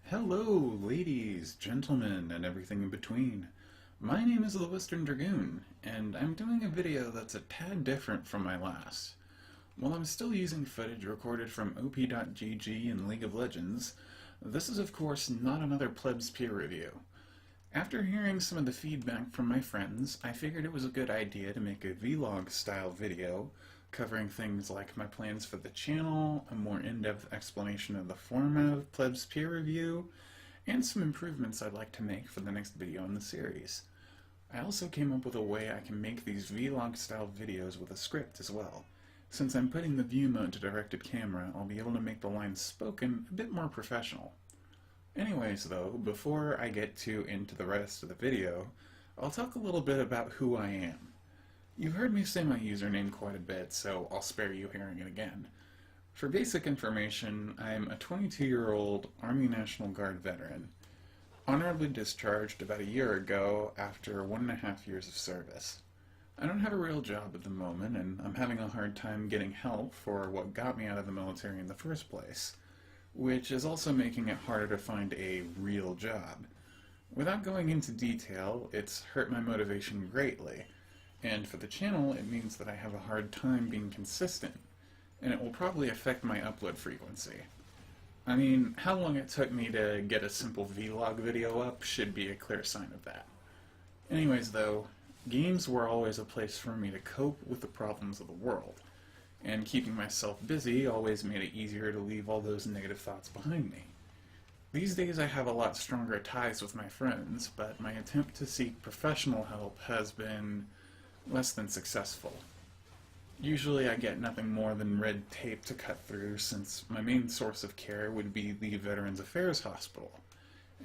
Hello, ladies, gentlemen, and everything in between. My name is the Western Dragoon, and I'm doing a video that's a tad different from my last. While I'm still using footage recorded from op.gg and League of Legends, this is of course not another Plebs Peer review. After hearing some of the feedback from my friends, I figured it was a good idea to make a vlog style video covering things like my plans for the channel, a more in-depth explanation of the format of Plebs Peer review, and some improvements I'd like to make for the next video in the series. I also came up with a way I can make these vlog style videos with a script as well. Since I'm putting the view mode to directed camera, I'll be able to make the lines spoken a bit more professional. Anyways though, before I get into the rest of the video, I'll talk a little bit about who I am. You've heard me say my username quite a bit, so I'll spare you hearing it again. For basic information, I'm a 22-year-old Army National Guard veteran, honorably discharged about a year ago after 1.5 years of service. I don't have a real job at the moment, and I'm having a hard time getting help for what got me out of the military in the first place, which is also making it harder to find a real job. Without going into detail, it's hurt my motivation greatly. And for the channel, it means that I have a hard time being consistent, and it will probably affect my upload frequency. I mean, how long it took me to get a simple vlog video up should be a clear sign of that. Anyways though, games were always a place for me to cope with the problems of the world, and keeping myself busy always made it easier to leave all those negative thoughts behind me. These days I have a lot stronger ties with my friends, but my attempt to seek professional help has been less than successful. Usually I get nothing more than red tape to cut through, since my main source of care would be the Veterans Affairs Hospital,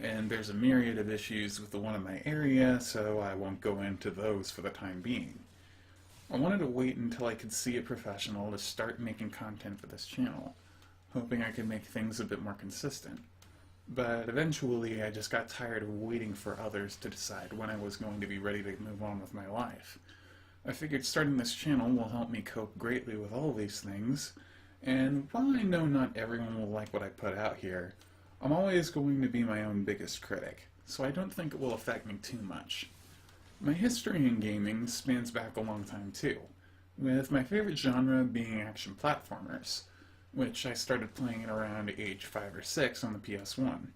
and there's a myriad of issues with the one in my area, so I won't go into those for the time being. I wanted to wait until I could see a professional to start making content for this channel, hoping I could make things a bit more consistent. But eventually I just got tired of waiting for others to decide when I was going to be ready to move on with my life. I figured starting this channel will help me cope greatly with all these things, and while I know not everyone will like what I put out here, I'm always going to be my own biggest critic, so I don't think it will affect me too much. My history in gaming spans back a long time too, with my favorite genre being action platformers, which I started playing at around age 5 or 6 on the PS1.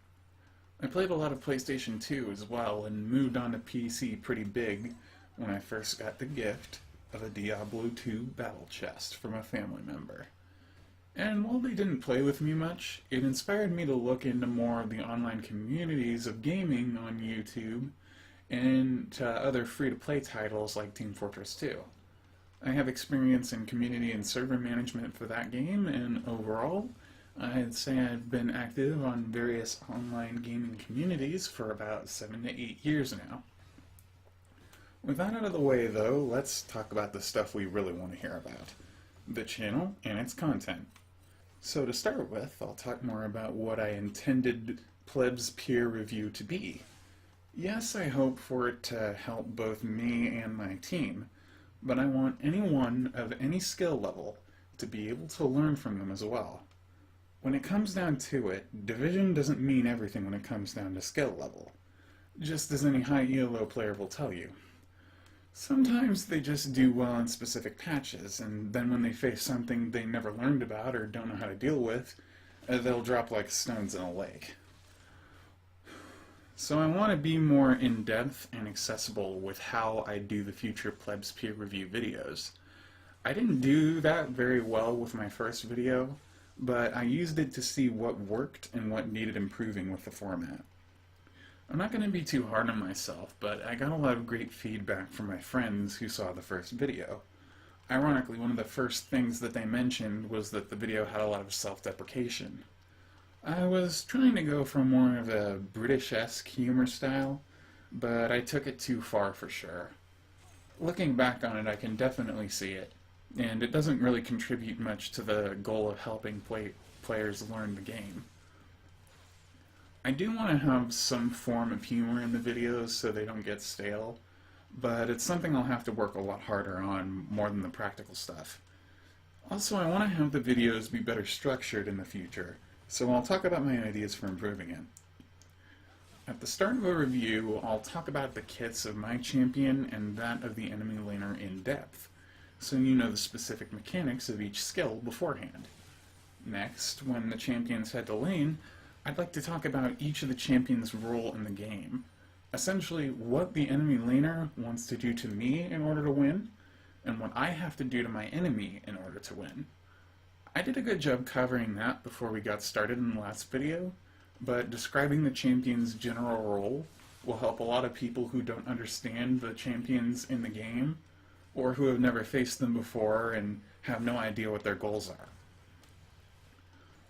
I played a lot of PlayStation 2 as well, and moved on to PC pretty big when I first got the gift of a Diablo 2 battle chest from a family member. And while they didn't play with me much, it inspired me to look into more of the online communities of gaming on YouTube and to other free-to-play titles like Team Fortress 2. I have experience in community and server management for that game, and overall, I'd say I've been active on various online gaming communities for about 7 to 8 years now. With that out of the way though, let's talk about the stuff we really want to hear about. The channel and its content. So to start with, I'll talk more about what I intended Plebs Peer review to be. Yes, I hope for it to help both me and my team, but I want anyone of any skill level to be able to learn from them as well. When it comes down to it, division doesn't mean everything when it comes down to skill level, just as any high ELO player will tell you. Sometimes they just do well in specific patches, and then when they face something they never learned about or don't know how to deal with, they'll drop like stones in a lake. So I want to be more in-depth and accessible with how I do the future Plebs Peer review videos. I didn't do that very well with my first video, but I used it to see what worked and what needed improving with the format. I'm not going to be too hard on myself, but I got a lot of great feedback from my friends who saw the first video. Ironically, one of the first things that they mentioned was that the video had a lot of self-deprecation. I was trying to go for more of a British-esque humor style, but I took it too far for sure. Looking back on it, I can definitely see it, and it doesn't really contribute much to the goal of helping players learn the game. I do want to have some form of humor in the videos so they don't get stale, but it's something I'll have to work a lot harder on more than the practical stuff. Also, I want to have the videos be better structured in the future, so I'll talk about my ideas for improving it. At the start of a review, I'll talk about the kits of my champion and that of the enemy laner in depth, so you know the specific mechanics of each skill beforehand. Next, when the champions head to lane, I'd like to talk about each of the champions' role in the game. Essentially, what the enemy laner wants to do to me in order to win, and what I have to do to my enemy in order to win. I did a good job covering that before we got started in the last video, but describing the champion's general role will help a lot of people who don't understand the champions in the game, or who have never faced them before and have no idea what their goals are.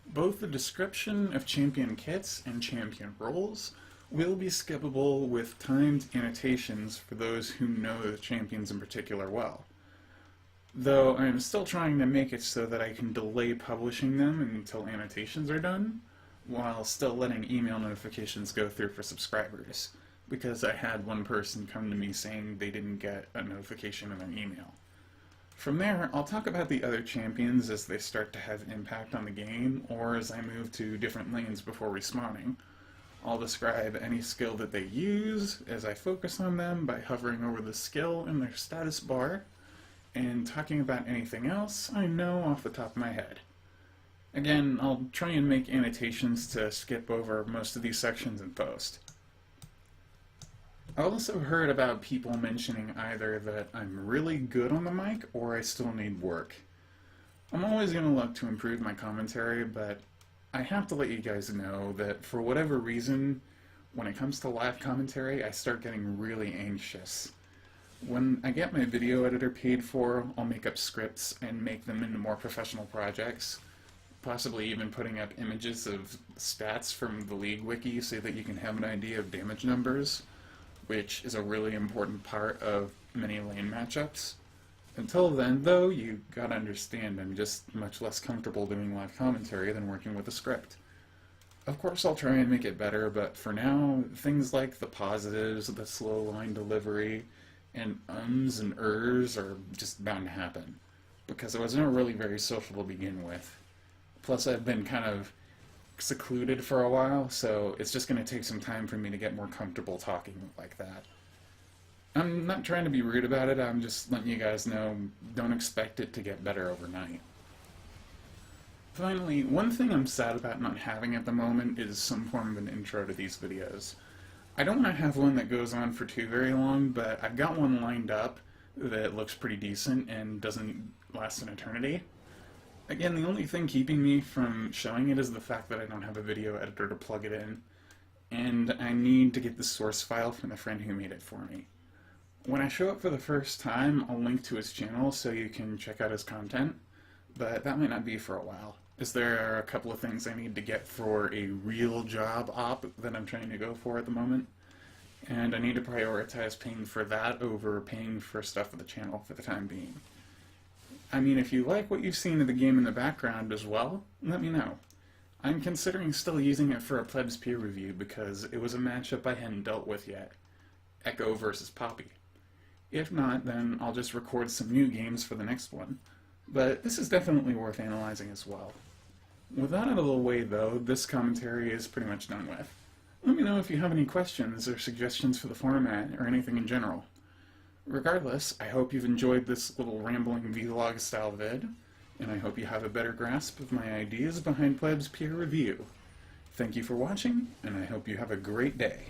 Both the description of champion kits and champion roles will be skippable with timed annotations for those who know the champions in particular well. Though I'm still trying to make it so that I can delay publishing them until annotations are done, while still letting email notifications go through for subscribers, because I had one person come to me saying they didn't get a notification in their email. From there, I'll talk about the other champions as they start to have impact on the game, or as I move to different lanes before respawning. I'll describe any skill that they use as I focus on them by hovering over the skill in their status bar, and talking about anything else I know off the top of my head. Again, I'll try and make annotations to skip over most of these sections in post. I also heard about people mentioning either that I'm really good on the mic or I still need work. I'm always going to look to improve my commentary, but I have to let you guys know that for whatever reason, when it comes to live commentary, I start getting really anxious. When I get my video editor paid for, I'll make up scripts and make them into more professional projects, possibly even putting up images of stats from the League Wiki so that you can have an idea of damage numbers, which is a really important part of many lane matchups. Until then, though, you gotta understand I'm just much less comfortable doing live commentary than working with a script. Of course I'll try and make it better, but for now, things like the pauses, the slow line delivery, and ums and ers are just bound to happen, because I was never really very social to begin with. Plus I've been kind of secluded for a while, so it's just going to take some time for me to get more comfortable talking like that. I'm not trying to be rude about it, I'm just letting you guys know, don't expect it to get better overnight. Finally, one thing I'm sad about not having at the moment is some form of an intro to these videos. I don't want to have one that goes on for too very long, but I've got one lined up that looks pretty decent and doesn't last an eternity. Again, the only thing keeping me from showing it is the fact that I don't have a video editor to plug it in, and I need to get the source file from the friend who made it for me. When I show up for the first time, I'll link to his channel so you can check out his content, but that might not be for a while, as there are a couple of things I need to get for a real job op that I'm trying to go for at the moment, and I need to prioritize paying for that over paying for stuff for the channel for the time being. I mean, if you like what you've seen of the game in the background as well, let me know. I'm considering still using it for a Plebs Peer review because it was a matchup I hadn't dealt with yet. Echo versus Poppy. If not, then I'll just record some new games for the next one. But this is definitely worth analyzing as well. With that out of the way though, this commentary is pretty much done with. Let me know if you have any questions or suggestions for the format or anything in general. Regardless, I hope you've enjoyed this little rambling vlog style vid, and I hope you have a better grasp of my ideas behind Plebs Peer Review. Thank you for watching, and I hope you have a great day.